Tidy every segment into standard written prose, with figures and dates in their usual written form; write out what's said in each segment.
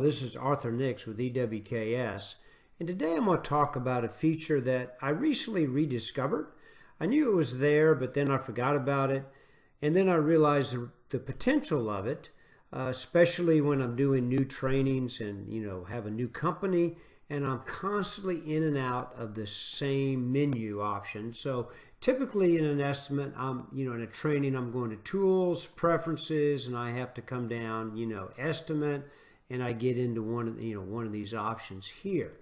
this is Arthur Nix with EWKS, and today I'm going to talk about a feature that I recently rediscovered. I knew it was there, but then I forgot about it, and then I realized the potential of it, especially when I'm doing new trainings and have a new company, and I'm constantly in and out of the same menu option. So typically in an estimate, in a training, I'm going to tools, preferences, and I have to come down, estimate, and I get into one of these options here.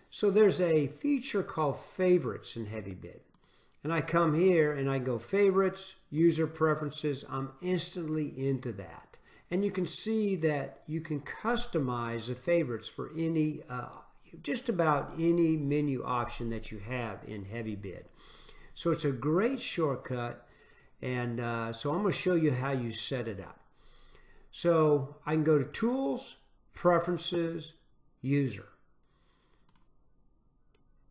So there's a feature called favorites in HeavyBid. And I come here and I go favorites, user preferences. I'm instantly into that. And you can see that you can customize the favorites for any, just about any menu option that you have in HeavyBid. So it's a great shortcut. And so I'm going to show you how you set it up. So I can go to tools, preferences, user.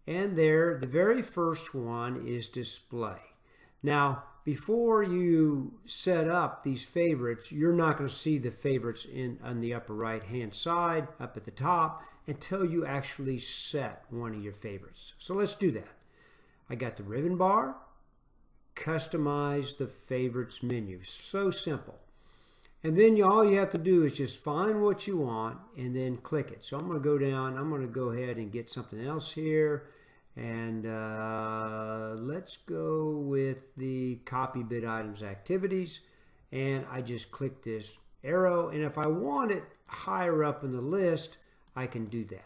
And there, the very first one is display. Now, before you set up these favorites, you're not going to see the favorites on the upper right-hand side, up at the top, until you actually set one of your favorites. So let's do that. I got the ribbon bar, customize the favorites menu. So simple. And then all you have to do is just find what you want and then click it. So I'm going to go down, I'm going to go ahead and get something else here. And let's go with the copy bid items activities. And I just click this arrow. And if I want it higher up in the list, I can do that.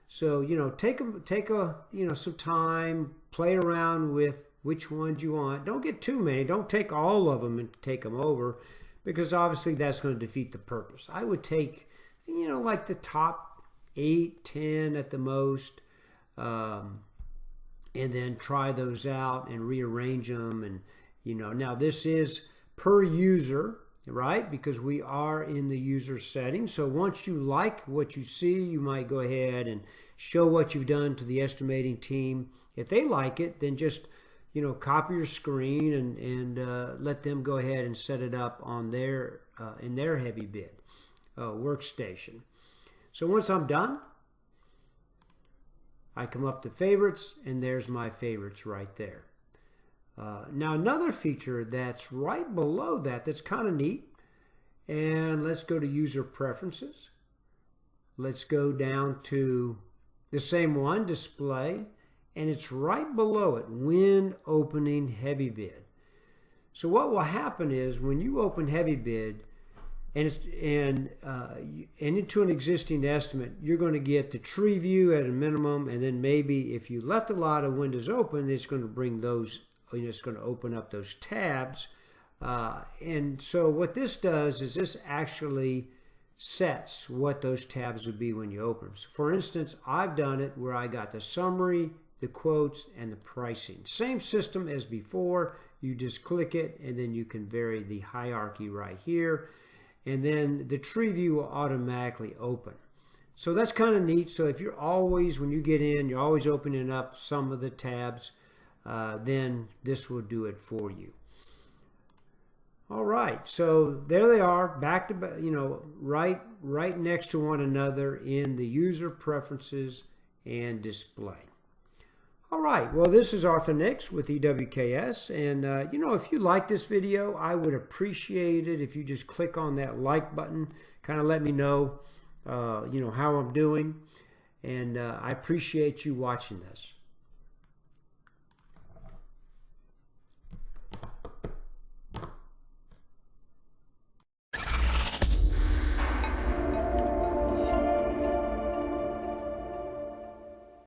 So, take some time, play around with which ones you want. Don't get too many. Don't take all of them and take them over, because obviously that's going to defeat the purpose. I would take, like the top 8, 10 at the most, and then try those out and rearrange them. And, now this is per user, right? Because we are in the user setting. So once you like what you see, you might go ahead and show what you've done to the estimating team. If they like it, then just, copy your screen and let them go ahead and set it up on their, in their HeavyBid workstation. So once I'm done, I come up to favorites, and there's my favorites right there. Now another feature that's right below that that's kind of neat, and let's go to user preferences. Let's go down to the same one, display, and it's right below it, when opening HeavyBid. So what will happen is when you open HeavyBid, and into an existing estimate, you're going to get the tree view at a minimum, and then maybe if you left a lot of windows open, it's going to bring those, it's going to open up those tabs. And so what this does is this actually sets what those tabs would be when you open them. So for instance, I've done it where I got the summary, the quotes, and the pricing. Same system as before. You just click it, and then you can vary the hierarchy right here. And then the tree view will automatically open. So that's kind of neat. So if you're always, when you get in, you're always opening up some of the tabs, then this will do it for you. All right, so there they are, back to, right next to one another in the user preferences and display. All right, well, this is Arthur Nix with EWKS, and if you like this video, I would appreciate it if you just click on that like button, kind of let me know, how I'm doing, and I appreciate you watching this.